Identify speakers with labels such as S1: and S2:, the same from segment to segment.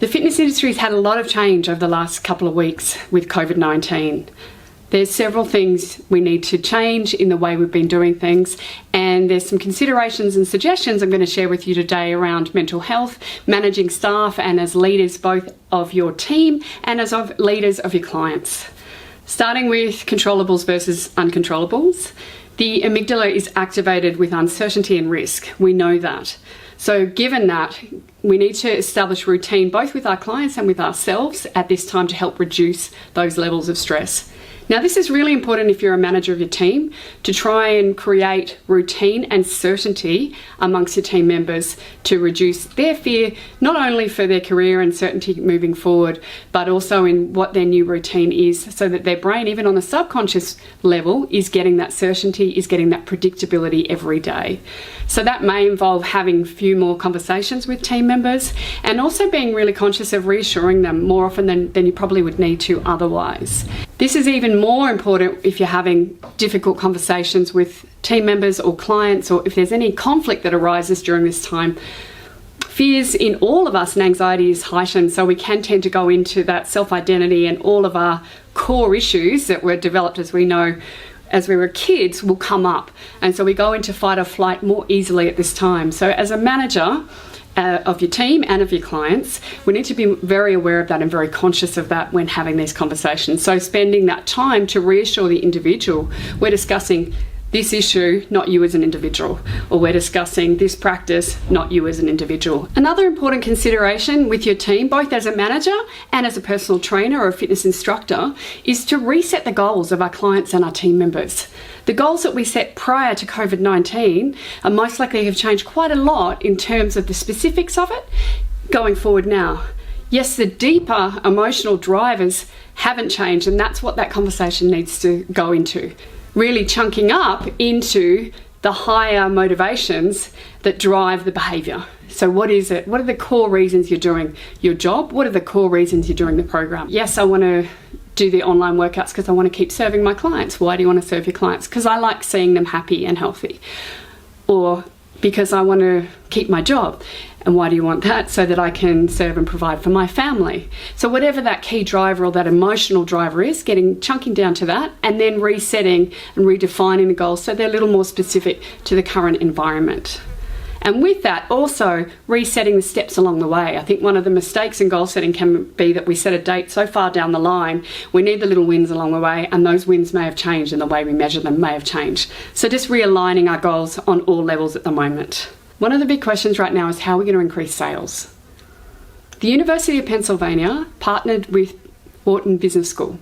S1: The fitness industry has had a lot of change over the last couple of weeks with COVID-19. There's several things we need to change in the way we've been doing things, and there's some considerations and suggestions I'm going to share with you today around mental health, managing staff, and as leaders both of your team and as of leaders of your clients. Starting with controllables versus uncontrollables. The amygdala is activated with uncertainty and risk. We know that. So given that, we need to establish routine both with our clients and with ourselves at this time to help reduce those levels of stress. Now, this is really important if you're a manager of your team, to try and create routine and certainty amongst your team members to reduce their fear, not only for their career and certainty moving forward, but also in what their new routine is, so that their brain, even on a subconscious level, is getting that certainty, is getting that predictability every day. So that may involve having a few more conversations with team members and also being really conscious of reassuring them more often than you probably would need to otherwise. This is even more important if you're having difficult conversations with team members or clients, or if there's any conflict that arises during this time. Fears in all of us and anxiety is heightened, so we can tend to go into that self-identity, and all of our core issues that were developed, as we know, as we were kids, will come up. And so we go into fight or flight more easily at this time. So as a manager of your team and of your clients, we need to be very aware of that and very conscious of that when having these conversations. So spending that time to reassure the individual, we're discussing this issue, not you as an individual, or we're discussing this practice, not you as an individual. Another important consideration with your team, both as a manager and as a personal trainer or a fitness instructor, is to reset the goals of our clients and our team members. The goals that we set prior to COVID-19 are most likely have changed quite a lot in terms of the specifics of it going forward now. Yes, the deeper emotional drivers haven't changed, and that's what that conversation needs to go into. Really chunking up into the higher motivations that drive the behaviour. So what is it? What are the core reasons you're doing your job? What are the core reasons you're doing the program? Yes, I want to do the online workouts because I want to keep serving my clients. Why do you want to serve your clients? Because I like seeing them happy and healthy. Or because I want to keep my job. And why do you want that? So that I can serve and provide for my family. So whatever that key driver or that emotional driver is, chunking down to that, and then resetting and redefining the goals so they're a little more specific to the current environment. And with that, also resetting the steps along the way. I think one of the mistakes in goal setting can be that we set a date so far down the line, we need the little wins along the way, and those wins may have changed and the way we measure them may have changed. So just realigning our goals on all levels at the moment. One of the big questions right now is how we're going to increase sales. The University of Pennsylvania partnered with Wharton Business School.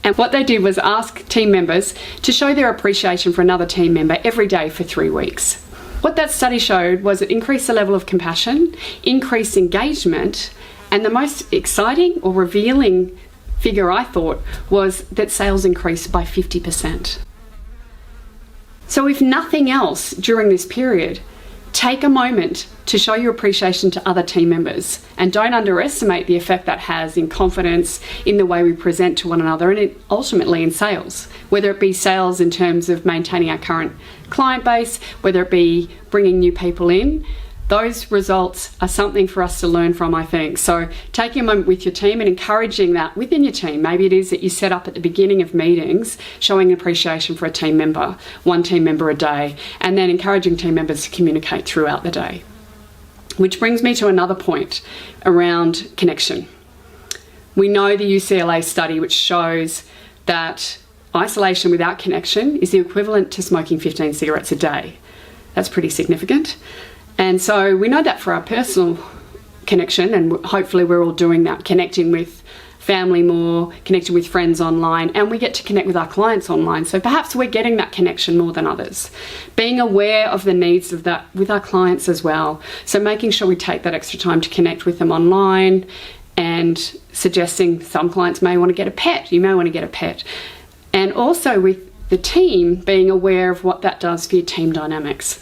S1: And what they did was ask team members to show their appreciation for another team member every day for 3 weeks. What that study showed was it increased the level of compassion, increased engagement, and the most exciting or revealing figure I thought was that sales increased by 50%. So if nothing else during this period, take a moment to show your appreciation to other team members, and don't underestimate the effect that has in confidence, in the way we present to one another, and ultimately in sales. Whether it be sales in terms of maintaining our current client base, whether it be bringing new people in, those results are something for us to learn from, I think. So taking a moment with your team and encouraging that within your team. Maybe it is that you set up at the beginning of meetings, showing appreciation for a team member, one team member a day, and then encouraging team members to communicate throughout the day. Which brings me to another point around connection. We know the UCLA study which shows that isolation without connection is the equivalent to smoking 15 cigarettes a day. That's pretty significant. And so we know that for our personal connection, and hopefully we're all doing that, connecting with family more, connecting with friends online, and we get to connect with our clients online. So perhaps we're getting that connection more than others. Being aware of the needs of that with our clients as well. So making sure we take that extra time to connect with them online, and suggesting some clients may want to get a pet. You may want to get a pet. And also with the team, being aware of what that does for your team dynamics.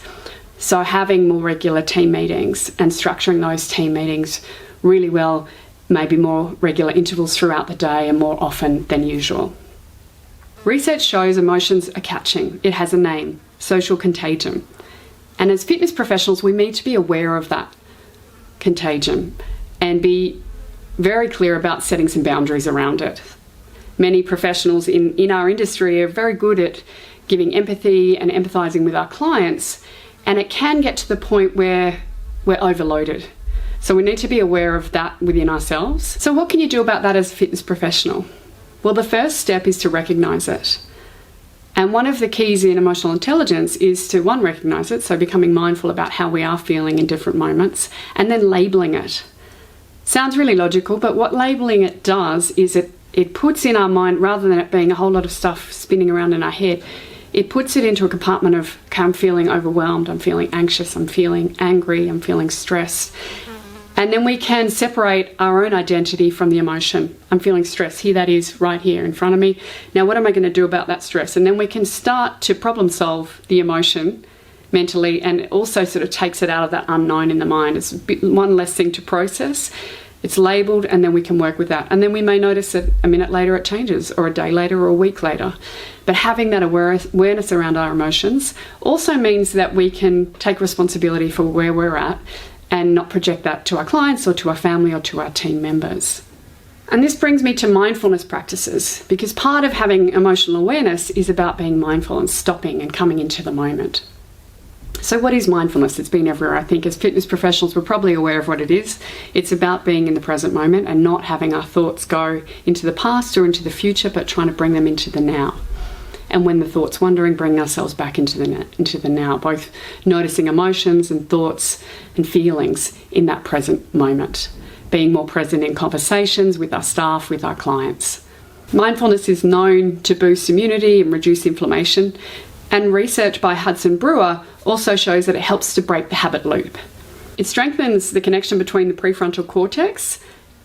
S1: So having more regular team meetings and structuring those team meetings really well, maybe more regular intervals throughout the day and more often than usual. Research shows emotions are catching. It has a name, social contagion. And as fitness professionals, we need to be aware of that contagion and be very clear about setting some boundaries around it. Many professionals in our industry are very good at giving empathy and empathizing with our clients, and it can get to the point where we're overloaded. So we need to be aware of that within ourselves. So what can you do about that as a fitness professional? Well, the first step is to recognize it. And one of the keys in emotional intelligence is to, one, recognize it, so becoming mindful about how we are feeling in different moments, and then labeling it. Sounds really logical, but what labeling it does is it puts in our mind, rather than it being a whole lot of stuff spinning around in our head, it puts it into a compartment of, okay, I'm feeling overwhelmed, I'm feeling anxious, I'm feeling angry, I'm feeling stressed. And then we can separate our own identity from the emotion. I'm feeling stress. Here that is, right here in front of me. Now what am I going to do about that stress? And then we can start to problem solve the emotion mentally, and it also sort of takes it out of that unknown in the mind. It's one less thing to process. It's labelled, and then we can work with that. And then we may notice that a minute later it changes, or a day later, or a week later. But having that awareness around our emotions also means that we can take responsibility for where we're at and not project that to our clients or to our family or to our team members. And this brings me to mindfulness practices, because part of having emotional awareness is about being mindful and stopping and coming into the moment. So what is mindfulness? It's been everywhere. I think as fitness professionals, we're probably aware of what it is. It's about being in the present moment and not having our thoughts go into the past or into the future, but trying to bring them into the now. And when the thought's wandering, bring ourselves back into the now, both noticing emotions and thoughts and feelings in that present moment, being more present in conversations with our staff, with our clients. Mindfulness is known to boost immunity and reduce inflammation, and research by Hudson Brewer also shows that it helps to break the habit loop. It strengthens the connection between the prefrontal cortex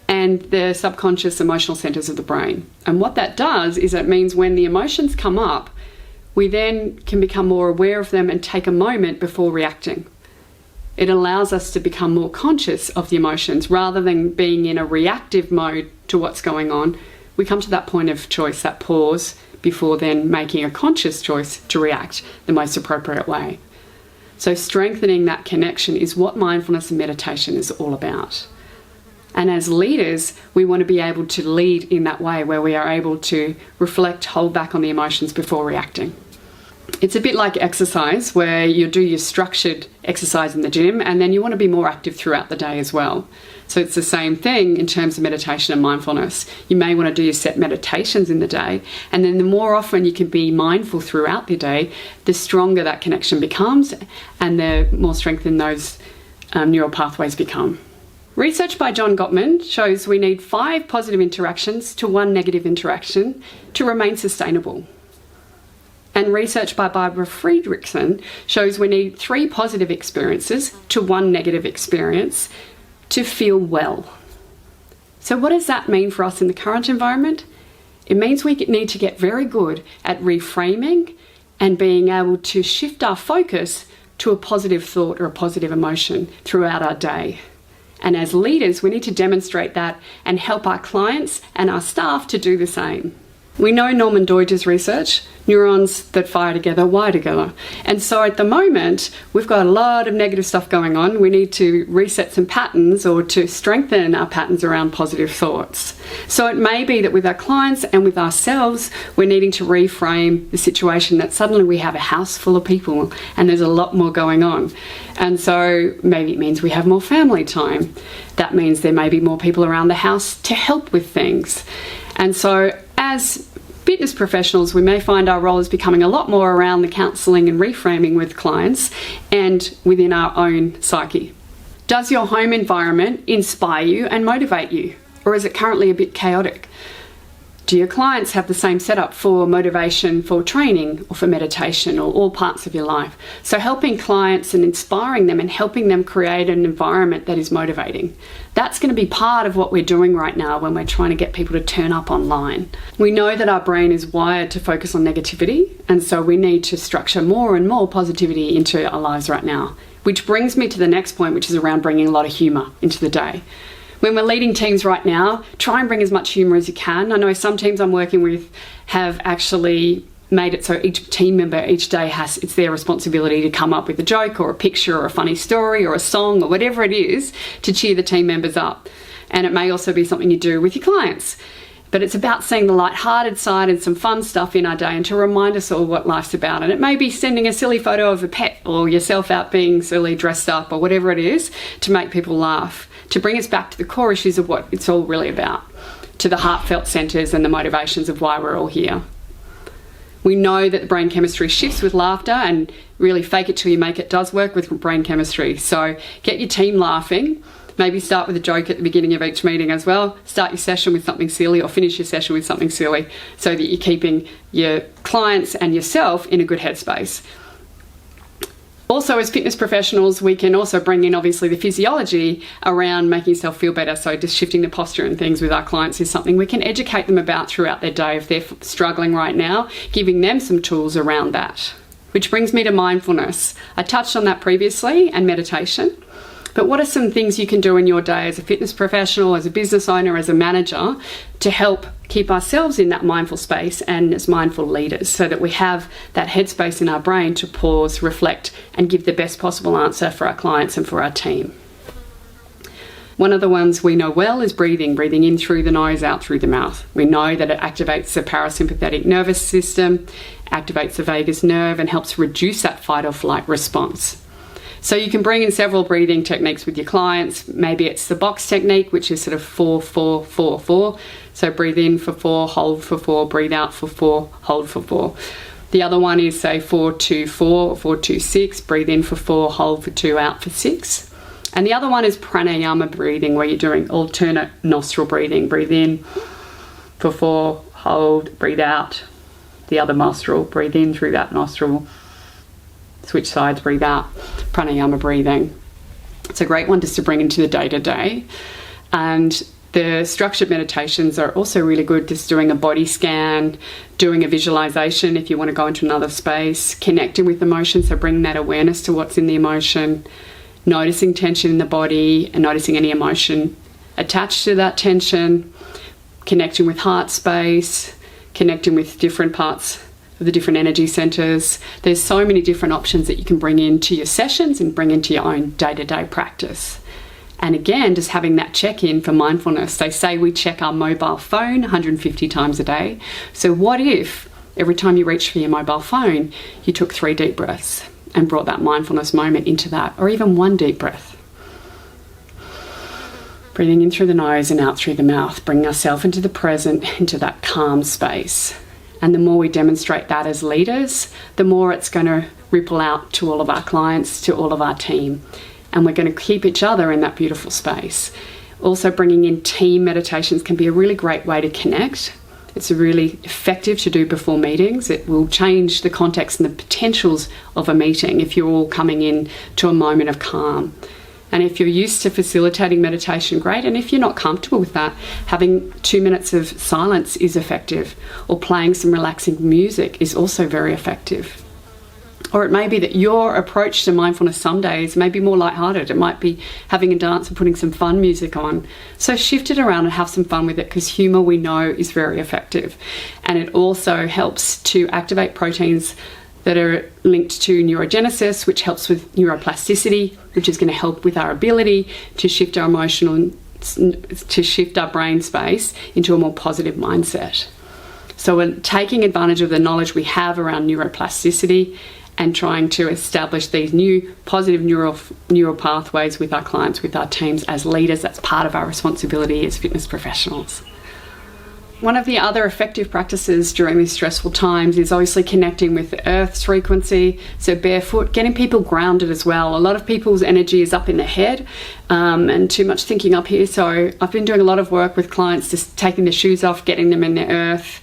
S1: and the subconscious emotional centers of the brain. And what that does is it means when the emotions come up, we then can become more aware of them and take a moment before reacting. It allows us to become more conscious of the emotions rather than being in a reactive mode to what's going on. We come to that point of choice, that pause, before then making a conscious choice to react the most appropriate way. So strengthening that connection is what mindfulness and meditation is all about. And as leaders, we want to be able to lead in that way where we are able to reflect, hold back on the emotions before reacting. It's a bit like exercise, where you do your structured exercise in the gym and then you want to be more active throughout the day as well. So it's the same thing in terms of meditation and mindfulness. You may want to do your set meditations in the day, and then the more often you can be mindful throughout the day, the stronger that connection becomes and the more strengthened those neural pathways become. Research by John Gottman shows we need 5 positive interactions to 1 negative interaction to remain sustainable. And research by Barbara Friedrichsen shows we need 3 positive experiences to 1 negative experience to feel well. So what does that mean for us in the current environment? It means we need to get very good at reframing and being able to shift our focus to a positive thought or a positive emotion throughout our day. And as leaders, we need to demonstrate that and help our clients and our staff to do the same. We know Norman Doidge's research, neurons that fire together wire together. And so at the moment, we've got a lot of negative stuff going on. We need to reset some patterns or to strengthen our patterns around positive thoughts. So it may be that with our clients and with ourselves, we're needing to reframe the situation that suddenly we have a house full of people and there's a lot more going on. And so maybe it means we have more family time. That means there may be more people around the house to help with things. And so as fitness professionals, we may find our role is becoming a lot more around the counselling and reframing with clients and within our own psyche. Does your home environment inspire you and motivate you? Or is it currently a bit chaotic? Do your clients have the same setup for motivation, for training, or for meditation, or all parts of your life? So helping clients and inspiring them and helping them create an environment that is motivating. That's going to be part of what we're doing right now when we're trying to get people to turn up online. We know that our brain is wired to focus on negativity, and so we need to structure more and more positivity into our lives right now. Which brings me to the next point, which is around bringing a lot of humour into the day. When we're leading teams right now, try and bring as much humour as you can. I know some teams I'm working with have actually made it so each team member each day it's their responsibility to come up with a joke or a picture or a funny story or a song or whatever it is to cheer the team members up. And it may also be something you do with your clients. But it's about seeing the light-hearted side and some fun stuff in our day, and to remind us all what life's about. And it may be sending a silly photo of a pet, or yourself out being silly dressed up, or whatever it is, to make people laugh, to bring us back to the core issues of what it's all really about, to the heartfelt centres and the motivations of why we're all here. We know that the brain chemistry shifts with laughter, and really fake it till you make it does work with brain chemistry. So get your team laughing. Maybe start with a joke at the beginning of each meeting as well. Start your session with something silly, or finish your session with something silly, so that you're keeping your clients and yourself in a good headspace. Also, as fitness professionals, we can also bring in obviously the physiology around making yourself feel better. So just shifting the posture and things with our clients is something we can educate them about throughout their day if they're struggling right now, giving them some tools around that. Which brings me to mindfulness. I touched on that previously, and meditation. But what are some things you can do in your day as a fitness professional, as a business owner, as a manager, to help keep ourselves in that mindful space and as mindful leaders, so that we have that headspace in our brain to pause, reflect, and give the best possible answer for our clients and for our team? One of the ones we know well is breathing in through the nose, out through the mouth. We know that it activates the parasympathetic nervous system, activates the vagus nerve, and helps reduce that fight or flight response. So you can bring in several breathing techniques with your clients. Maybe it's the box technique, which is sort of 4-4-4-4. So breathe in for 4, hold for 4, breathe out for 4, hold for 4. The other one is say 4-2-4 or 4-2-6, breathe in for 4, hold for 2, out for 6. And the other one is pranayama breathing, where you're doing alternate nostril breathing. Breathe in for 4, hold, breathe out the other nostril, breathe in through that nostril, switch sides, breathe out. Pranayama breathing. It's a great one just to bring into the day-to-day. And the structured meditations are also really good, just doing a body scan, doing a visualization if you want to go into another space, connecting with emotion, so bringing that awareness to what's in the emotion, noticing tension in the body and noticing any emotion attached to that tension, connecting with heart space, connecting with different parts of the different energy centers. There's so many different options that you can bring into your sessions and bring into your own day-to-day practice. And again, just having that check-in for mindfulness. They say we check our mobile phone 150 times a day. So what if every time you reach for your mobile phone, you took 3 deep breaths and brought that mindfulness moment into that, or even 1 deep breath? Breathing in through the nose and out through the mouth, bringing ourselves into the present, into that calm space. And the more we demonstrate that as leaders, the more it's going to ripple out to all of our clients, to all of our team. And we're going to keep each other in that beautiful space. Also, bringing in team meditations can be a really great way to connect. It's really effective to do before meetings. It will change the context and the potentials of a meeting if you're all coming in to a moment of calm. And if you're used to facilitating meditation, great. And if you're not comfortable with that, having 2 minutes of silence is effective, or playing some relaxing music is also very effective. Or it may be that your approach to mindfulness some days may be more lighthearted. It might be having a dance and putting some fun music on. So shift it around and have some fun with it, because humour, we know, is very effective. And it also helps to activate proteins that are linked to neurogenesis, which helps with neuroplasticity, which is going to help with our ability to shift our to shift our brain space into a more positive mindset. So we're taking advantage of the knowledge we have around neuroplasticity and trying to establish these new positive neural pathways with our clients, with our teams as leaders. That's part of our responsibility as fitness professionals. One of the other effective practices during these stressful times is obviously connecting with the earth's frequency, so barefoot, getting people grounded as well. A lot of people's energy is up in the head and too much thinking up here, so I've been doing a lot of work with clients, just taking their shoes off, getting them in the earth,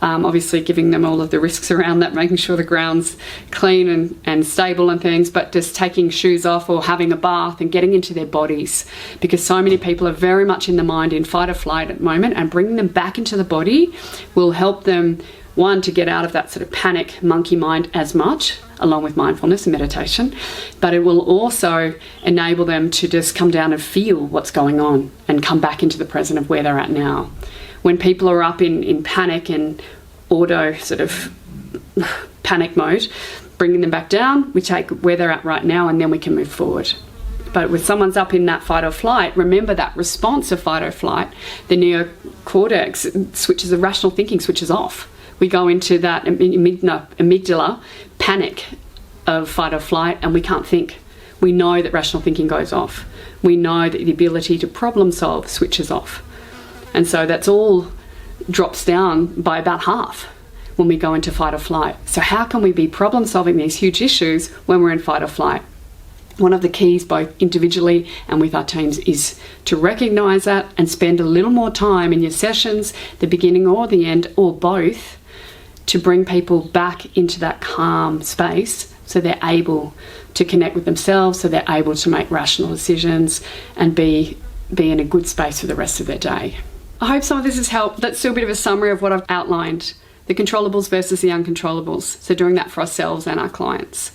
S1: obviously giving them all of the risks around that, making sure the ground's clean and stable and things, but just taking shoes off or having a bath and getting into their bodies, because so many people are very much in the mind, in fight or flight at the moment, and bringing them back into the body will help them, one, to get out of that sort of panic monkey mind as much, along with mindfulness and meditation, but it will also enable them to just come down and feel what's going on and come back into the present of where they're at now. When people are up in panic and auto sort of panic mode, bringing them back down, we take where they're at right now and then we can move forward. But when someone's up in that fight or flight, remember that response of fight or flight, the neocortex switches, the rational thinking switches off. We go into that amygdala panic of fight or flight, and we can't think. We know that rational thinking goes off. We know that the ability to problem solve switches off. And so that's all drops down by about half when we go into fight or flight. So how can we be problem solving these huge issues when we're in fight or flight? One of the keys, both individually and with our teams, is to recognise that and spend a little more time in your sessions, the beginning or the end, or both, to bring people back into that calm space so they're able to connect with themselves, so they're able to make rational decisions and be in a good space for the rest of their day. I hope some of this has helped. That's still a bit of a summary of what I've outlined. The controllables versus the uncontrollables. So doing that for ourselves and our clients.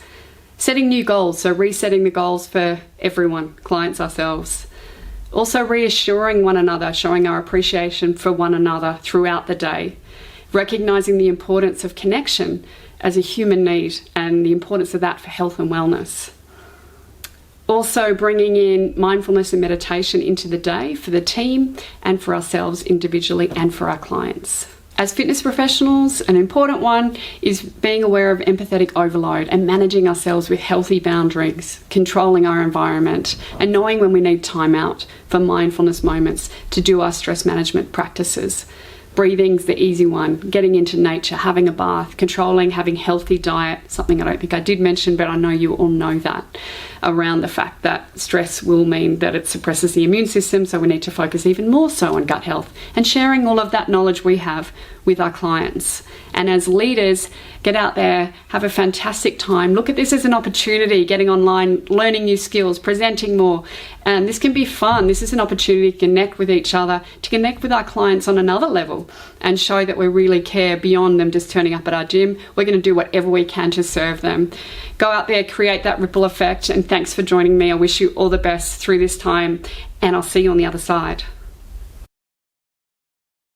S1: Setting new goals, so resetting the goals for everyone, clients, ourselves. Also reassuring one another, showing our appreciation for one another throughout the day. Recognising the importance of connection as a human need and the importance of that for health and wellness. Also bringing in mindfulness and meditation into the day for the team and for ourselves individually and for our clients. As fitness professionals, an important one is being aware of empathetic overload and managing ourselves with healthy boundaries, controlling our environment, and knowing when we need time out for mindfulness moments to do our stress management practices. Breathing's the easy one, getting into nature, having a bath, controlling, having healthy diet, something I don't think I did mention, but I know you all know that, around the fact that stress will mean that it suppresses the immune system, so we need to focus even more so on gut health, and sharing all of that knowledge we have with our clients. And as leaders, get out there, have a fantastic time. Look at this as an opportunity, getting online, learning new skills, presenting more. And this can be fun. This is an opportunity to connect with each other, to connect with our clients on another level and show that we really care beyond them just turning up at our gym. We're going to do whatever we can to serve them. Go out there, create that ripple effect. And thanks for joining me. I wish you all the best through this time, and I'll see you on the other side.